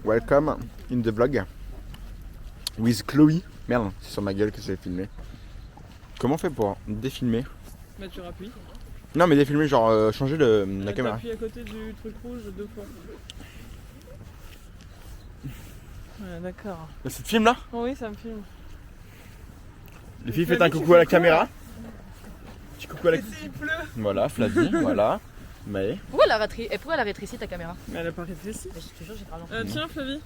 Welcome in the vlog with Chloé. Merde, c'est sur ma gueule que j'ai filmé. Comment on fait pour défilmer? Bah tu rappuies. Non mais défilmer genre changer la caméra. T'appuies à côté du truc rouge 2 fois. Ouais, d'accord. Ça te filme là? Oh oui, ça me filme. Les filles, faites un coucou à la caméra. Petit coucou à la Il pleut. Voilà, Flavie, voilà. Mais. Pourquoi elle a rétréci ta caméra? Mais elle a pas rétréci. Je te jure, j'ai grave Tiens Flavie.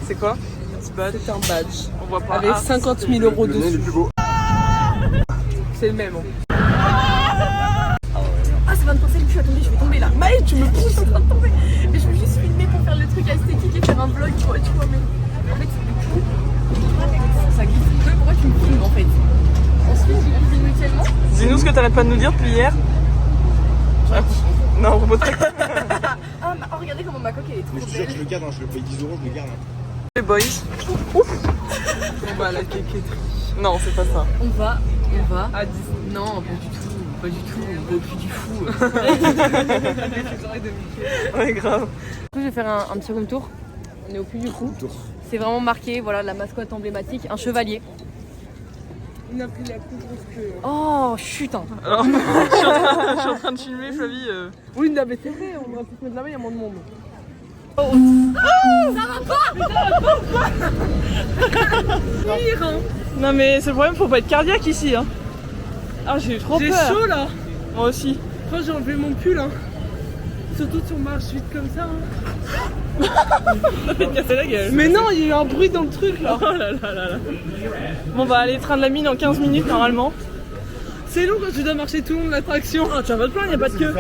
C'est quoi? C'est un badge. On voit pas. Avec 50 000 euros dessus. C'est le même. Ah, ça va me penser que je suis tombée, je vais tomber là. Maë, tu me pousses en train de tomber. Mais je veux juste filmer pour faire le truc esthétique et faire un vlog, tu vois, mais en fait, du coup, ça glisse un peu. Pourquoi tu me filmes en fait? On se filme inutilement. Dis-nous ce que t'arrêtes pas de nous dire depuis hier. Non, on peut Ah, oh, regardez comment ma coque elle est trop belle. Je le garde, je le paye 10 euros, je le garde. Les boys. Ouf. On va à la quéquetterie. Non, c'est pas ça. On va. À 10. Non, pas du tout, on veut plus du fou. Ouais, grave. Je vais faire un petit room tour. On est au Puy du Fou. C'est vraiment marqué, voilà, la mascotte emblématique, un chevalier. Il a pris la couvre-feu. Oh, chut hein. Alors, je suis en train de filmer Flavie. Oui, non, mais c'est vrai, on aurait pu se mettre là-bas, il y a moins de monde. Non mais c'est le problème, faut pas être cardiaque ici hein. Ah j'ai eu trop peur. J'ai chaud là. Moi aussi. Quand j'ai enlevé mon pull, hein. Surtout si on marche vite comme ça. Hein. Ça fait te casser la gueule. Mais non, il y a eu un bruit dans le truc là. Oh là là là là. Bon bah aller train de la mine en 15 minutes normalement. C'est long quand tu dois marcher tout le long de l'attraction. Ah tu vas pas te plaindre, y'a pas de queue.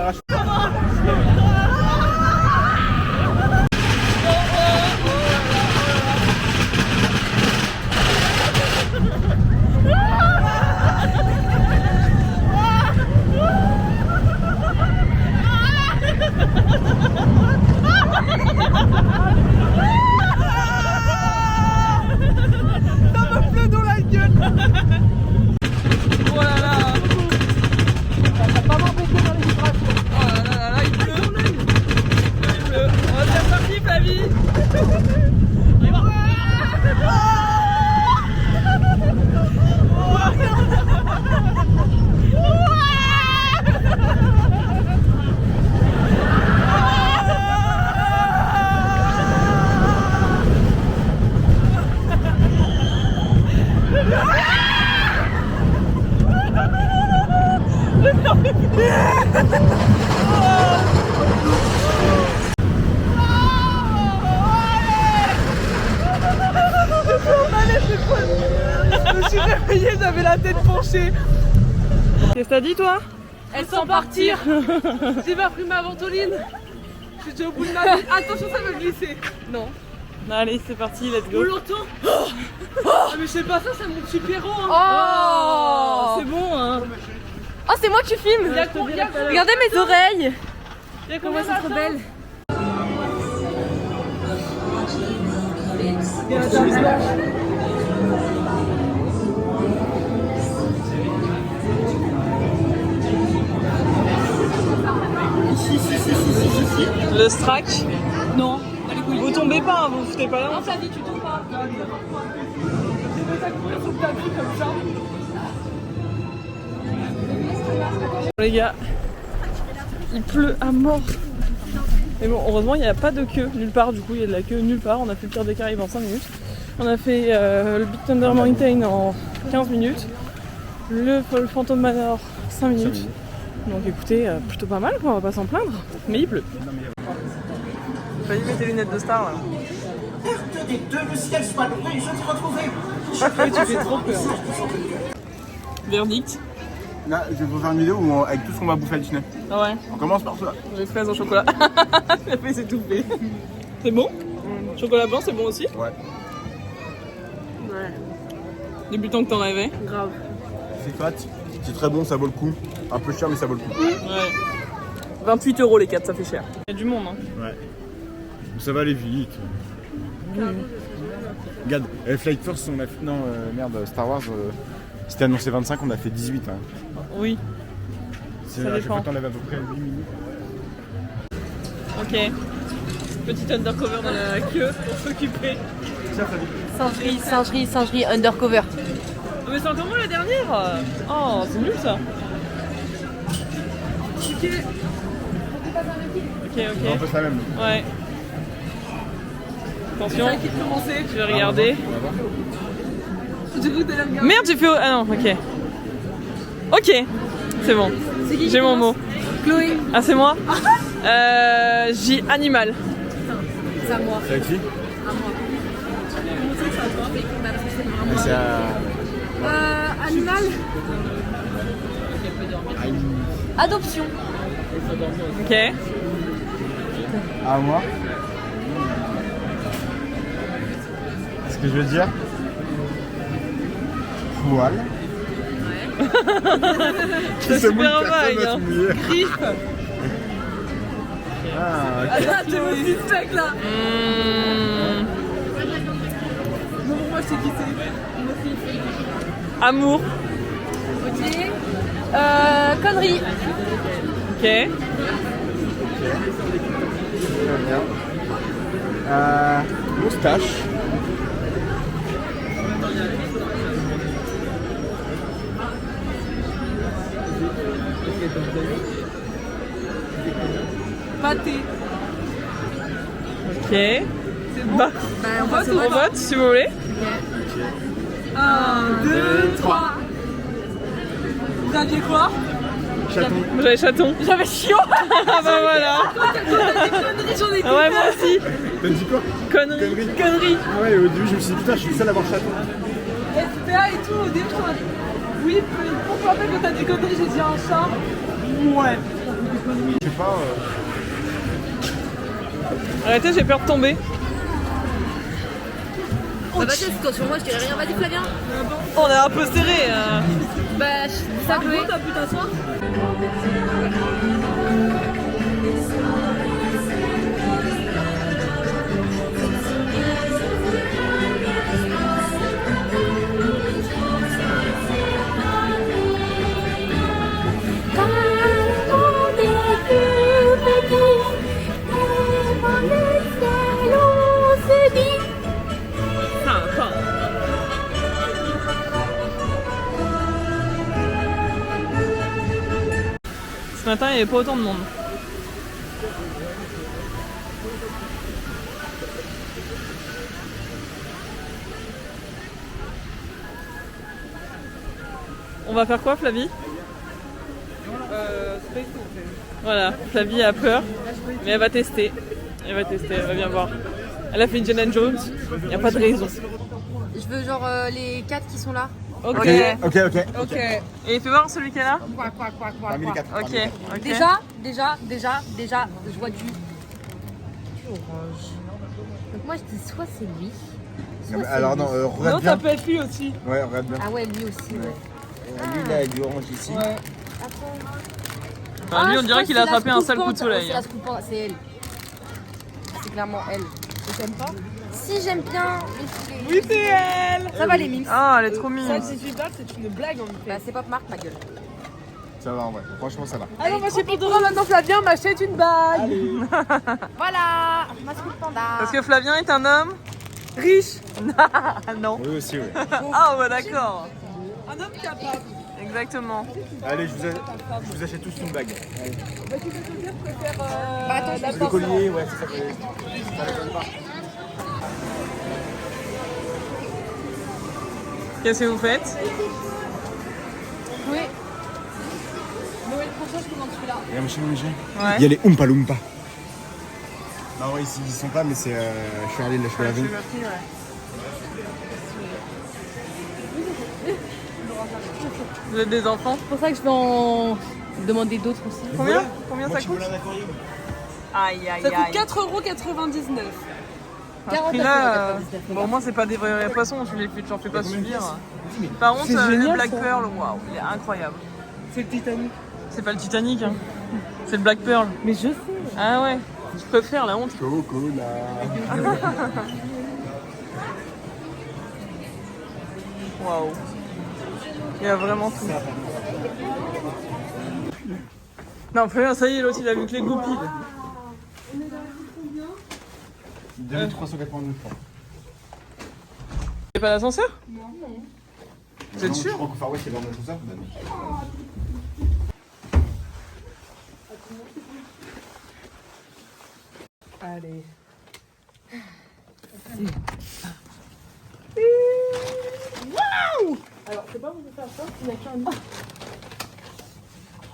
Je me suis réveillée, j'avais la tête penchée. Qu'est-ce que t'as dit toi? Elles sont partir. J'ai pas pris ma ventoline. Je suis déjà au bout de ma vie. Attention, ça va glisser. Non. Allez c'est parti, let's Vous go. l'entend? Ah mais je sais pas ça monte super haut hein. Oh, C'est bon hein. oh c'est moi que tu filmes. Regardez mes oreilles. Y'a Comment combien elles sont trop belles. Le strack. Non. Vous tombez pas, hein, vous foutez pas là. Non, ça dit tu tombes pas. Les gars, il pleut à mort. Mais bon, heureusement, il n'y a pas de queue nulle part. Du coup, il y a de la queue nulle part. On a fait le Pire des Caraïbes en 5 minutes. On a fait le Big Thunder Mountain en 15 minutes. Le Phantom Manor 5 minutes. Donc écoutez, plutôt pas mal, quoi, on va pas s'en plaindre. Mais il pleut. Failli mettre tes lunettes de star là. Des deux, le ciel soit loué, je t'ai retrouvé. Tu fais trop peur. Verdict. Là, je vais vous faire une vidéo où avec tout ce qu'on va bouffer à Disney. Ah ouais, On commence par ça. les fraises au chocolat. La fait s'étouffer. C'est bon? Chocolat blanc, c'est bon aussi? Ouais. Ouais, Depuis le temps que t'en rêvais. grave. C'est fat, c'est très bon, ça vaut le coup. Un peu cher, mais ça vaut le coup. Ouais. 28 € les 4, ça fait cher. Il y a du monde, hein. Ouais. Ça va aller vite. Regarde, Flight Force, on a fait. Non, merde, Star Wars, c'était annoncé 25, on a fait 18. Hein. Oui. C'est Ça à chaque dépend. fois, t'enlèves à peu près 8 minutes. Ok. Petit undercover dans la queue pour s'occuper. Singerie, undercover. Oh, mais c'est encore moi la dernière. Oh, c'est nul ça. Ok. On peut faire la même. Ouais. Attention, je vais regarder. Merde, j'ai fait... Ah non, ok. Ok, c'est bon. J'ai mon mot. Chloé. Ah, c'est moi. J'ai animal. C'est à moi. C'est avec qui? À moi. C'est à... Animal. Adoption. Ok. À moi. Ce que je veux dire. Poil. C'est super vague. Hein. Griffe. Ah, ok. Ah, t'es aussi spec là. Non, moi je sais qui c'est. Amour. Ok. Connerie. Ok. Très bien. Moustache. Pâté. Ok. Bah, On passe on vote si vous voulez. 1, 2, 3. Vous aviez quoi? Chaton. J'avais chaton. J'avais chiot. Ah bah voilà. J'en ai Ah ouais, moi aussi. T'as dit quoi? Connerie. Connerie. Ah ouais, au début je me suis dit putain, je suis le seul à avoir chaton. SPA et tout, au début je t'en ai dit. Oui, pourquoi après quand t'as des conneries, j'ai dit un chat. Ouais. Je sais pas. Arrêtez, j'ai peur de tomber. Bah vas-y, c'est toi sur moi, je dirais rien. Vas-y Flavien. On est un peu serré. Bah, je dis ça Chloé. T'as pu t'asseoir? Ce matin, il n'y avait pas autant de monde. On va faire quoi, Flavie? Voilà, Flavie a peur, mais elle va tester. Elle va bien voir. Elle a fait Indiana Jones, il n'y a pas de raison. Je veux genre les 4 qui sont là. Ok. Ok. Et fais voir celui qui est là. Quoi. Parmi les quatre. Ok. Déjà, je vois du orange. Donc moi je dis soit c'est lui. Non, mais alors non, regarde Non, bien. ça peut être lui aussi. Ouais, regarde bien. Ah ouais, lui aussi, ouais. Lui là, il est orange ici. Ouais. Attends. Enfin, lui, on je dirait crois qu'il que a c'est la attrapé un sale coup de scoopante. soleil. C'est la scoopante, c'est elle. C'est clairement elle. Et t'aimes pas? Si, j'aime bien les filets. Oui, c'est elle. Ça va les mimes. Ah, elle est trop mignonne. 18 balles, c'est une blague en fait. Bah c'est Pop Mark ma gueule. Ça va en vrai, franchement ça va. Ah non, moi c'est pour demain maintenant, Flavien m'achète une bague. Voilà, ma scoop panda. Parce que Flavien est un homme riche. Non. Oui aussi, oui. Ah, ouais, d'accord. Un homme capable. Exactement. Allez, je vous achète tous une bague. Bah tu veux te dire, je préfère Bah attends, Le collier, ouais, c'est ça. Ça m'étonne pas. Qu'est-ce que vous faites? Oui. Noël prochain, je commande celui-là. Et un chinois léger. Ouais. Il y a les Oompa Loompa. Non, ouais, ils sont pas, mais c'est. Je suis allé, là, je suis laver. Vous êtes des enfants? C'est pour ça que je vais en demander d'autres aussi. Combien ça coûte? Aïe, aïe, Ça aïe. coûte 4,99 €. À ce prix-là, bon, moi, c'est pas des vrais poissons, j'en fais pas subir. Par contre, le Black Pearl, waouh, il est incroyable. C'est le Titanic. C'est pas le Titanic, hein. C'est le Black Pearl. Mais je sais. Ah ouais, je préfère la honte. Chocolat. Waouh. Il y a vraiment tout. Non, Flavien, ça y est, l'autre il a vu que les goupies. 2389 francs. Y'a pas d'ascenseur? Non. Vous êtes sûr? Je crois qu'au Far West, il y avait un ascenseur. Bah non. Allez. Alors, c'est pas où on peut faire ça, il n'y a qu'un lit.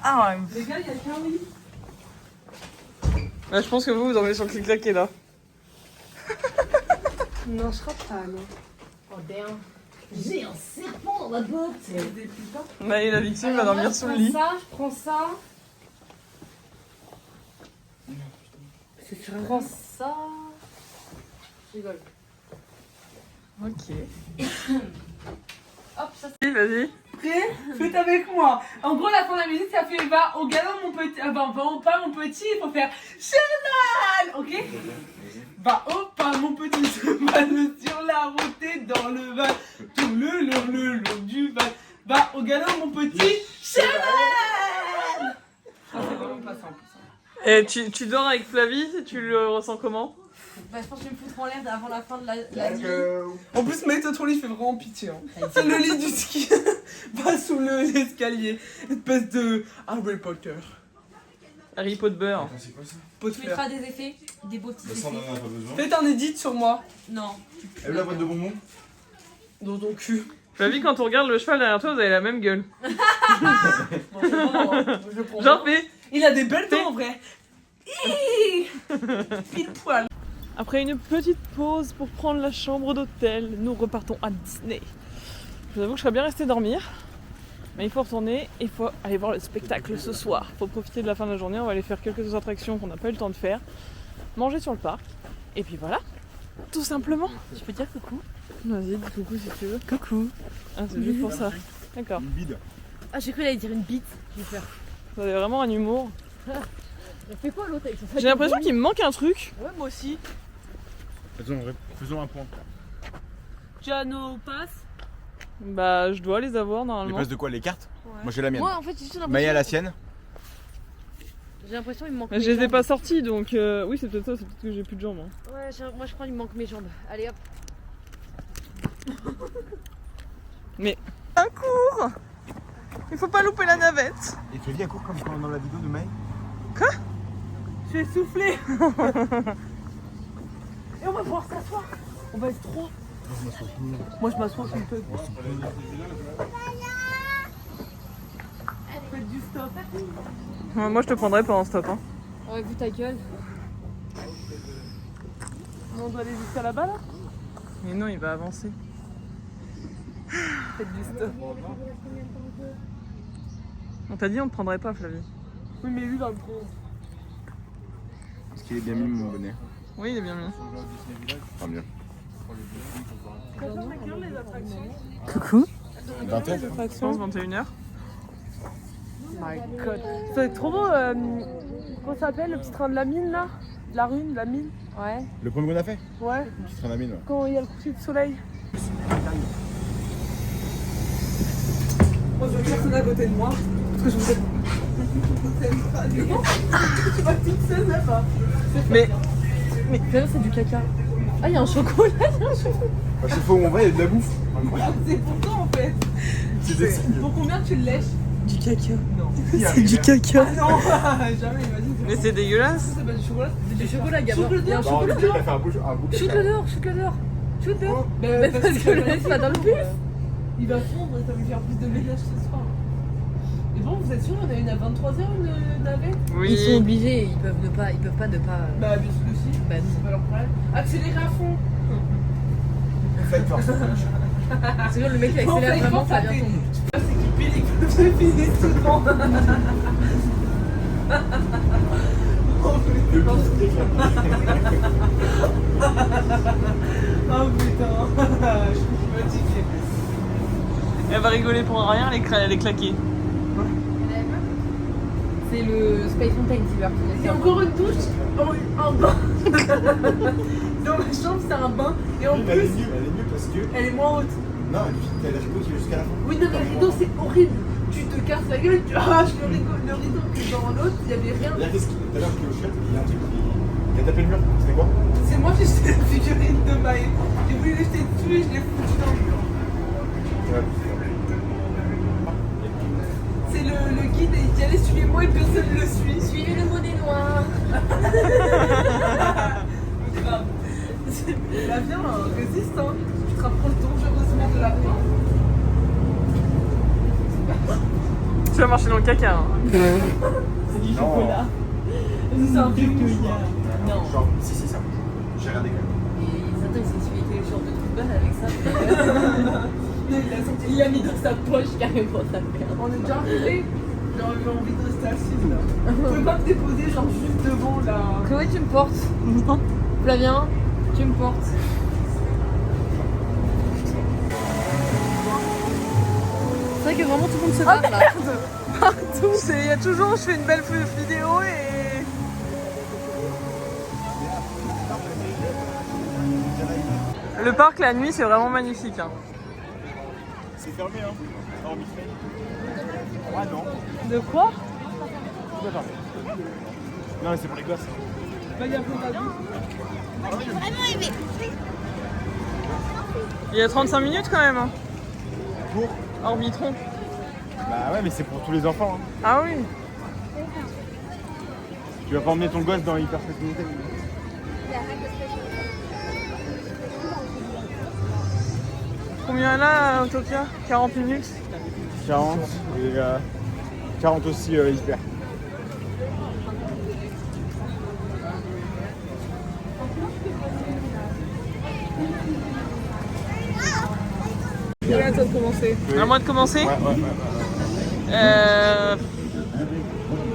Ah ouais. Les gars, il n'y a qu'un lit. Bah, je pense que vous dormez sur le clic-clac qui est là. Non, je crois pas, non. Oh damn. J'ai un serpent dans ma botte. Bah, et la victime va dormir sous le lit. Je prends ça. C'est sur Je un prends ça. Je rigole. Ok. Hop, ça Oui, vas-y. Prêt? Faites avec moi. En gros, la fin de la musique, ça fait va au galop mon petit. Va au pas mon petit, il faut faire cheval. Ok? Va au pas mon petit cheval sur la route et dans le Val. Tout le long du Val. Va au galop mon petit cheval. Ça, c'est vraiment pas simple. Et tu dors avec Flavie, tu le ressens comment? Bah, je pense que je vais me foutre en l'air avant la fin de la nuit. En plus, mettre ton lit fait vraiment pitié. Hein. C'est le lit du ski. Va sous l'escalier. Espèce de Harry Potter. Harry Potter. C'est quoi ça? Pot de Tu fer. mettras des effets, des beaux petits Ça, on en effets. a pas besoin. Faites un edit sur moi. Non. Elle est où la boîte de bonbons? Dans ton cul. Flavie, quand on regarde le cheval derrière toi, vous avez la même gueule. Je prends. Genre, fais. Il a des belles dents en vrai. Pile poil. Après une petite pause pour prendre la chambre d'hôtel, nous repartons à Disney. Je vous avoue que je serais bien restée dormir, mais il faut retourner, il faut aller voir le spectacle ce soir. Il faut profiter de la fin de la journée, on va aller faire quelques attractions qu'on n'a pas eu le temps de faire, manger sur le parc, et puis voilà, tout simplement. Tu peux dire coucou? Vas-y, dis coucou si tu veux. Coucou. Ah, c'est juste pour ça. D'accord. Une bide. Ah, j'ai cru qu'il allait dire une bite. J'ai peur. Vous avez vraiment un humour. Il fait quoi l'autre avec son sac? J'ai l'impression qu'il me manque un truc. Ouais, moi aussi. Faisons un point. Tu as nos passes? Bah, je dois les avoir Les normalement. passes de quoi? Les cartes? Moi j'ai la mienne. Moi, en fait, j'ai juste Maya l'impression. a la sienne. J'ai l'impression qu'il me manque. Mais mes je les ai jambes. pas sortis donc oui, c'est peut-être ça, c'est peut-être que j'ai plus de jambes. Hein. Ouais, moi je crois qu'il me manque mes jambes. Allez hop. Un cours. Il faut pas louper la navette. Et Flavie, elle court comme dans la vidéo de May. Je vais souffler. Et on va pouvoir s'asseoir. On va être trois. Moi je m'assois s'il te plaît. Faites du stop. Ouais, moi je te prendrais pas en stop. Hein. Ouais, vu ta gueule. On doit aller jusqu'à là-bas là? Mais non, il va avancer. Faites du stop. On t'a dit on te prendrait pas, Flavie. Oui, mais lui va me prendre. Est-ce qu'il est bien mis mon bonnet? Oui, il est bien mis. Tant mieux. Les attractions. Coucou. 20 ans? Je pense 21h. My god. Ça va être trop beau. Comment ça s'appelle le petit train de la mine là? De la rune, de la mine? Ouais. Le premier qu'on a fait? Ouais. Le petit train à la mine, ouais. Quand il y a le coucher de soleil. Moi je veux personne à côté de moi. Parce que je vous aime. Tu vas toute seule là-bas. Mais Là, c'est du caca. Ah, il y a un chocolat. À chaque fois où on va, il y a de la bouffe. Incroyable. C'est pour toi en fait. C'est des signes. Pour combien tu le lèches? du caca. Non. C'est du caca. Ah non, jamais, imagine. Mais c'est dégueulasse. C'est pas du chocolat, c'est Du chocolat, gamin. Shoot-le Il y a un dehors, Bah, chocolat. on lui a fait un beau Shoot-le dehors, shoot-le dehors. Shoot dehors. Mais parce que le laisse pas dans le bus. Il va fondre et ça va lui faire plus de ménage ce soir. Et bon, vous êtes sûr, on a une à 23h une navette? Oui. Ils sont obligés, ils peuvent pas ne pas. Bah, bien sûr aussi. Bah non. C'est pas leur problème. Accélérez à fond. Faites force. C'est sûr, le mec qui accélère vraiment, ça vient tomber. C'est qu'il pile et que je finis tout le monde. Oh putain, je suis fatiguée. Elle va rigoler pour rien, elle est claquée. C'est le Space Mountain qui va C'est encore une douche, un bain. Dans ma chambre, c'est un bain. Et en Elle plus, est mieux parce que. elle est moins haute. Non, t'as le rideau qui est jusqu'à la fin. Oui, non, mais le rideau, c'est horrible. Tu te casses la gueule, tu arraches le rideau. Que dans l'autre, il n'y avait rien. Là, qu'est-ce qu'il tout à l'heure, je suis au chiottes, il y a un truc qui a tapé le mur. C'était quoi? C'est moi qui j'étais suis, je l'ai foutu dans le mur. C'est le guide et il dit allez suivez-moi et personne ne le suit. Suivez le mot des noirs. Bah viens, résiste, hein. Tu te rapproches dangereusement de la fin. Tu vas marcher dans le caca. Hein. C'est du chocolat. C'est un vieux chocolat. Non. Genre, si, ça bouge. J'ai regardé quand même. Et Satan, il s'est suivi quelque chose de truc bas avec ça. Il l'a mis dans sa poche carrément sa merde. On est déjà arrivé. J'ai envie de rester assise là. Tu peux pas me déposer genre juste devant là. Chloé, tu me portes. Non. Flavien, tu me portes. C'est vrai que vraiment tout le monde se barre là. Partout, il y a toujours, je fais une belle vidéo et... Le parc la nuit c'est vraiment magnifique. Hein. C'est fermé, hein. Hormis ah non. De quoi? Non, mais c'est pour les gosses. Il y a 35 minutes quand même. Hein. Pour Orbitron. Bah ouais, mais c'est pour tous les enfants. Hein. Ah oui. Tu vas pas emmener ton gosse dans Hyperfectilité. Combien là, Utopia? 40 minutes? 40 et 40 aussi hyper. C'est à toi de commencer. À moi de commencer? Ouais.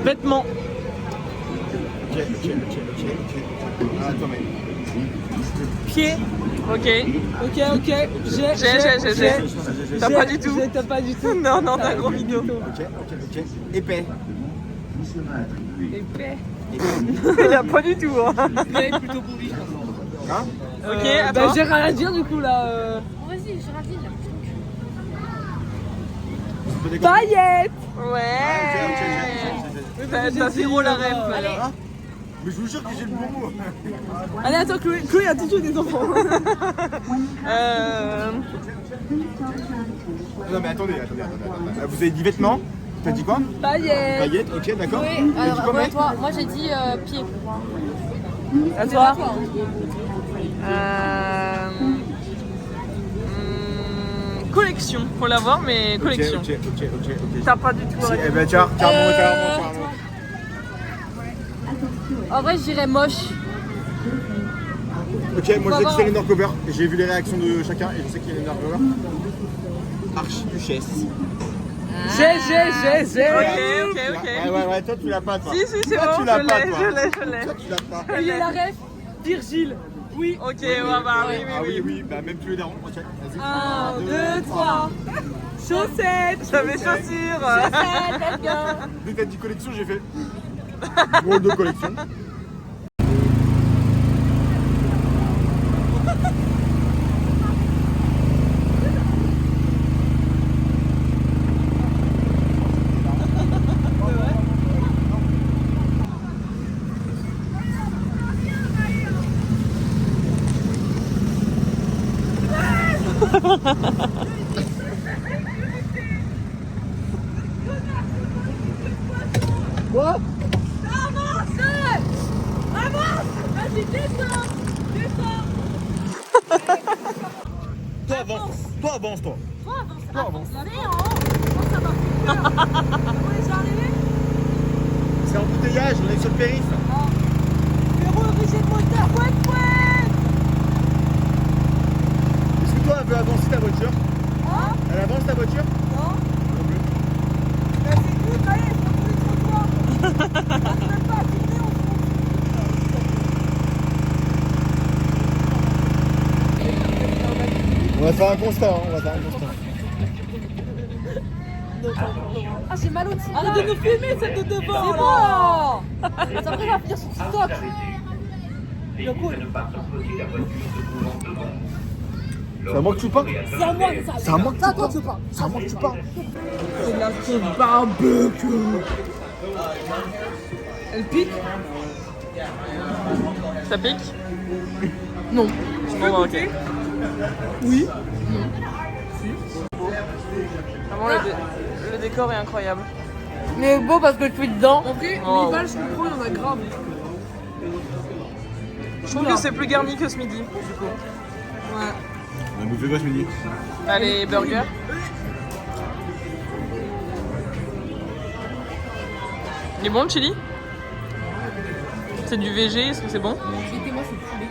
Vêtements. Ok. Ah, attends, mais. Pieds. Ok. Ok. J'ai. T'as pas du tout. T'as pas du tout. Non, t'as un gros vidéo. Ok. Épais. Épais. Il a pas du tout. Hein. Épais plutôt pour lui, je pense. Hein? Ok, Bah attends. j'ai rien à dire du coup là. Vas-y, Géraldine. Paillettes. Ouais. T'as zéro la rêve. Hein? Mais je vous jure que j'ai le bon mot. Allez attends, Chloé a toujours des enfants. Non, mais attendez. Vous avez dit vêtements? T'as dit quoi? Paillettes, ok, d'accord. Oui, T'as dit alors quoi, ouais, mec? toi, moi j'ai dit pied. À toi. Collection. Faut l'avoir, mais collection. Ok. T'as pas du tout Si, raison. eh ben, tiens, carrément. En vrai, je dirais moche. Ok, moi je vais dire les cover. J'ai vu les réactions de chacun et je sais qu'il y a les cover. Archiduchesse. J'ai. Ok. Ouais, toi tu l'as pas, toi. Si, c'est Toi, bon, tu l'as pas, toi. je l'ai. Toi tu l'as pas. Il y a la ref. Virgile. Oui. Ok, ouais, bah oui. Ah oui, bah même tous les darons. Ok, vas-y. 1, 2, 3. Chaussettes. J'avais chaussures. Dès que t'as dit collection, j'ai fait. Gros de collection. Quoi? Toi avance. C'est embouteillage, on est sur le périph'. Est-ce que toi elle veut avancer ta voiture? Elle avance ta voiture? On va faire un constat, Ah, j'ai mal au tigre. Arrête de nous filmer, celle de devant. C'est bon. Ça après va finir sur TikTok. C'est à moi que tu parles? C'est à moi ça. C'est à moi que C'est à toi que tu parles. C'est à moi que tu parles? C'est la sauce barbecue. Elle pique? Ça pique? Non. Bon, bah, ok. Oui. Vraiment, le décor est incroyable. Mais beau parce que je suis dedans. En vrai, Oh. 1000 balles, je comprends, il y en a grave. Je trouve que c'est plus garni que ce midi, du coup. Ouais. On a bouffé quoi ce midi? Bah, les burgers. Il est bon le chili? C'est du VG, est-ce que c'est bon? Mettez-moi ce poulet.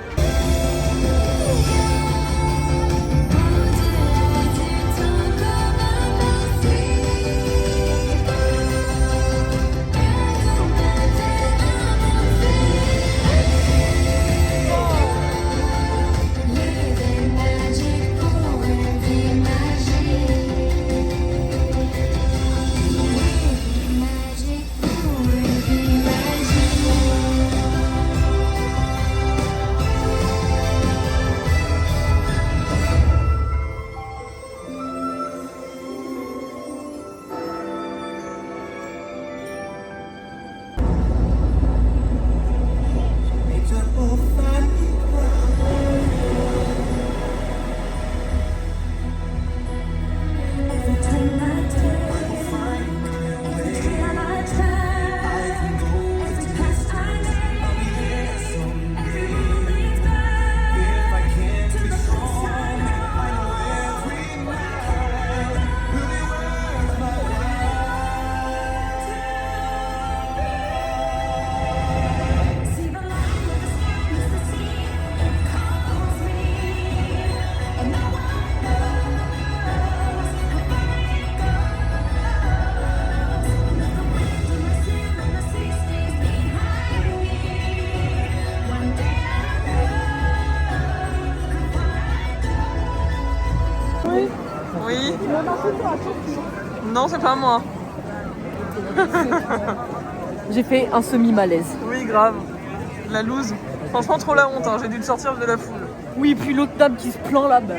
Oui. Non, c'est pas moi. J'ai fait un semi-malaise. Oui, grave. La loose. Franchement, trop la honte, hein. J'ai dû te sortir de la foule. Oui, puis l'autre dame qui se plaint là, bah.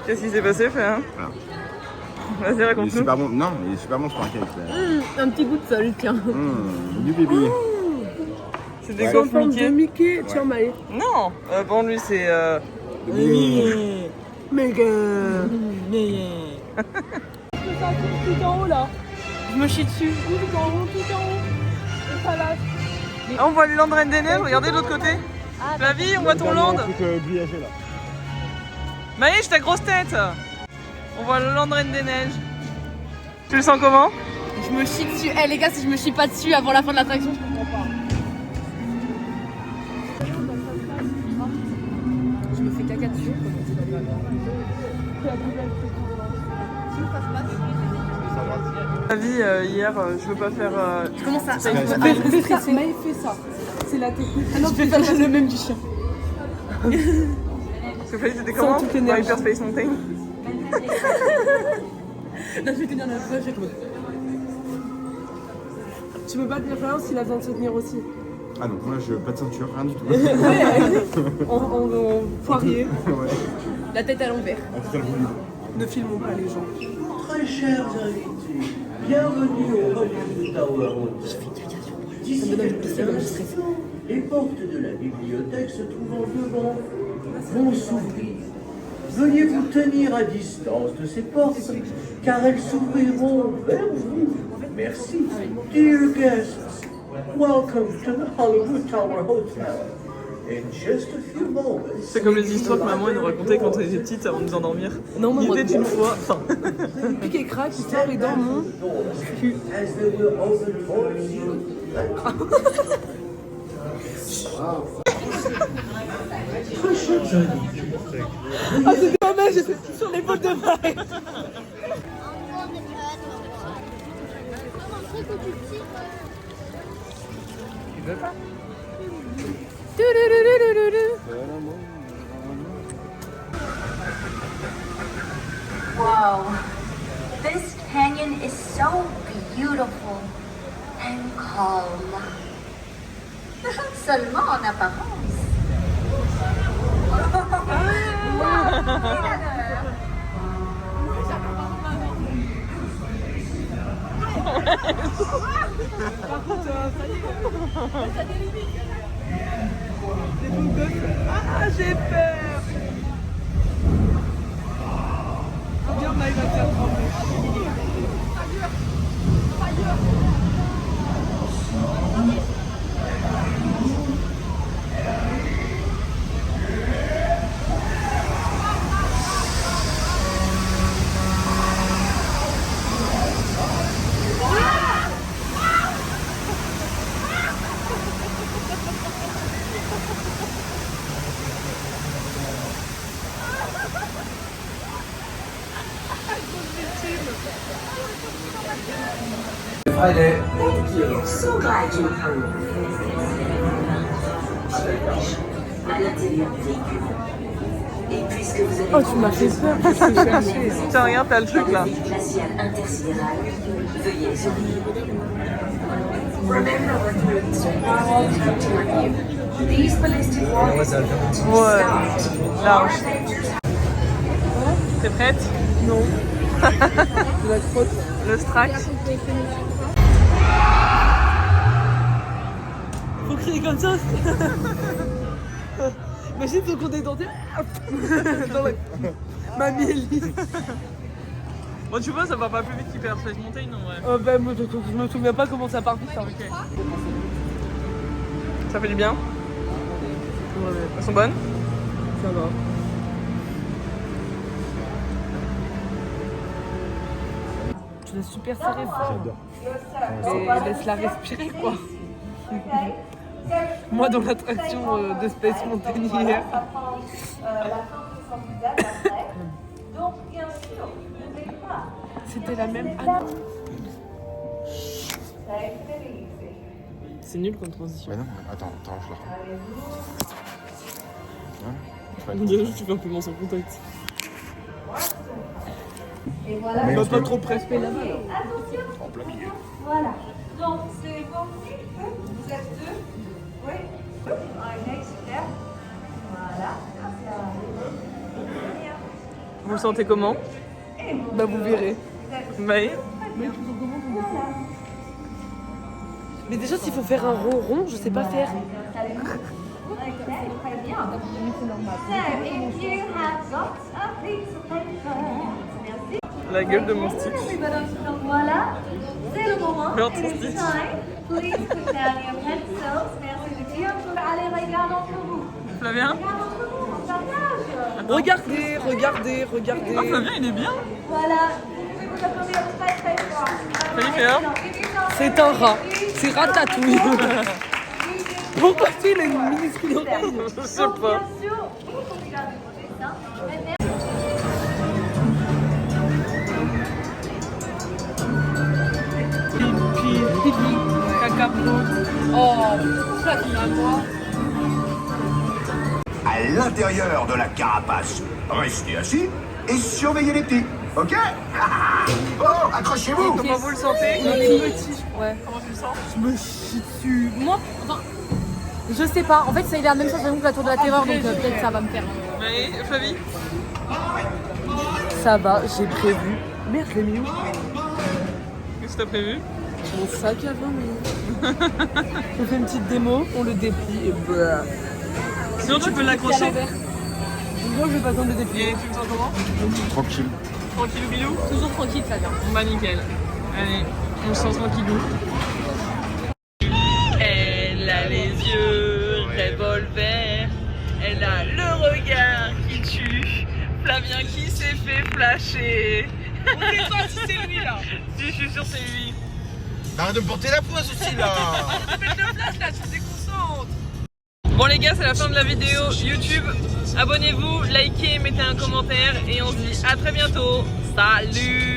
Qu'est-ce qui s'est passé, frère? Ah. Vas-y, Il est raconte-nous. super bon. Non, il est super bon ce pancake là. Un petit goût de sol, tiens. Du bébé. C'est des Ouais. gaufres Mickey. Mickey, tiens, Maë. Non, bon, lui, c'est. Méga. Tout en haut là. Je me chie dessus. Tout en haut, tout en haut. Et ça lâche. Ah, on voit le Land Reine des Neiges, regardez de l'autre côté. Flavie, on voit ton land. Maïch, ta grosse tête. On voit le Land Reine des Neiges. Tu le sens comment? Je me chie dessus. Eh les gars, si je me chie pas dessus avant la fin de l'attraction, je comprends pas. Je me fais caca dessus. Flavie, hier, je veux pas faire. Comment ça? Fais ça, Maë, fais ça. C'est la technique. Ah non, je vais faire le même du chien. Parce que Flavie, c'était comment? toute l'énergie. Hyperspace Mountain. Là, je vais tenir la poche. Tu peux pas tenir rien s'il a besoin de se tenir aussi. Ah donc moi je pas de ceinture, rien du tout. En poirier. Ouais. La tête à l'envers. Ah, c'est ça le volume. Ne filmons pas les gens. Très chers invités, bienvenue au Hollywood Tower Hotel. D'ici quelques instants, les portes de la bibliothèque se trouvant devant vont s'ouvrir. Veuillez vous tenir à distance de ces portes, car elles s'ouvriront vers vous. Merci. Dear guests, welcome to the Hollywood Tower Hotel. In just a few moments, C'est comme les histoires que maman elle nous racontait quand on était petite avant de nous endormir. Non, mais moi, Il était une fois. Enfin, Pique et craque, il sort et dans mon cul. as they will open towards you. Très chers invités, Dommage, j'ai fait sur les bottes de Maë. Wow, this canyon is so beautiful and calm. Seulement en apparence. Par contre, ça y est. T'as des limites. Des boules de... Ah, j'ai peur. Regarde, là, il va te faire trembler. Friday. So glad you hung. À l'intérieur du véhicule. Et puisque vous avez... Oh, tu m'as fait peur. Tiens, regarde, t'as le truc là. glaciale intersidérale, veuillez surveiller. Remember what the surroundings are telling you. These ballistic rockets Ouais. start. Large. More adventures. T'es prête? Non. La crotte. Le strack. Faut crier comme ça. Imagine ton compte est denté. Dans la... Mamie Elise. Bon, tu vois, ça va pas plus vite qu'Hyper Space Mountain en vrai. Oh bah moi je me souviens pas comment ça part vite. Hein. Ok. Ça fait du bien? Elles sont bonnes? Ça va. Tu l'as super serré fort. Mais laisse-la respirer quoi. Moi dans l'attraction de Space Mountain hier. C'était la même année. C'est nul comme transition. Bah non, attends, je la remets. On dirait que tu fais un peu moins sans contact. Et Mais voilà. Va pas trop presser là. Attention. En plein milieu. Voilà. Donc c'est bon. Vous êtes deux. Oui. Ok, super. Voilà. Vous le sentez comment? Bah vous verrez. Bah oui. Mais déjà s'il faut faire un rond rond, je sais pas faire. Très bien. So, if you have got a piece of paper. Merci. La gueule de mon Stitch. Donc voilà, c'est le moment. Regarde ton It's Stitch. time. Please put down your pencils. Merci de dire. Allez, regarde entre vous. Flavien? Regarde entre vous, on partage. Regardez, regardez, regardez. Ah, Flavien, il est bien. Voilà, vous pouvez vous applaudir très très fort. Salut, Féa. C'est un rat. C'est Ratatouille. Pourquoi il a une minuscule oreille? Je sais Donc, pas. bien sûr, il faut regarder vos dessins. Mais Pipi, caca, oh, ça qui à moi. À l'intérieur de la carapace, restez assis et surveillez les petits, ok? Bon, accrochez-vous. Comment vous le sentez? Ouais. Comment tu le sens? Je me chie dessus. Moi, enfin, je sais pas. En fait, ça a la même sensation que la tour de la terreur, donc peut-être ça va me faire. Oui, Flavie? Ça va, j'ai prévu. Merde, je l'ai mis où? Qu'est-ce que t'as prévu? Mon sac à 20 minutes. On fait une petite démo, on le déplie et bah. Sinon, tu peux l'accrocher. Moi, je vais pas besoin de déplier. Et tu me sens comment? Tranquille. Tranquille, bilou? Toujours tranquille, ça vient. Bah, nickel. Allez, on se sent tranquillou. Elle a les yeux revolver. Elle a le regard qui tue. Flavien qui s'est fait flasher. On sait pas si c'est lui là. Si, je suis sûr c'est lui. Arrête de me porter la poisse aussi là. Mettre de place là, tu te déconcentres. Bon les gars, c'est la fin de la vidéo YouTube. Abonnez-vous, likez, mettez un commentaire et on se dit à très bientôt. Salut.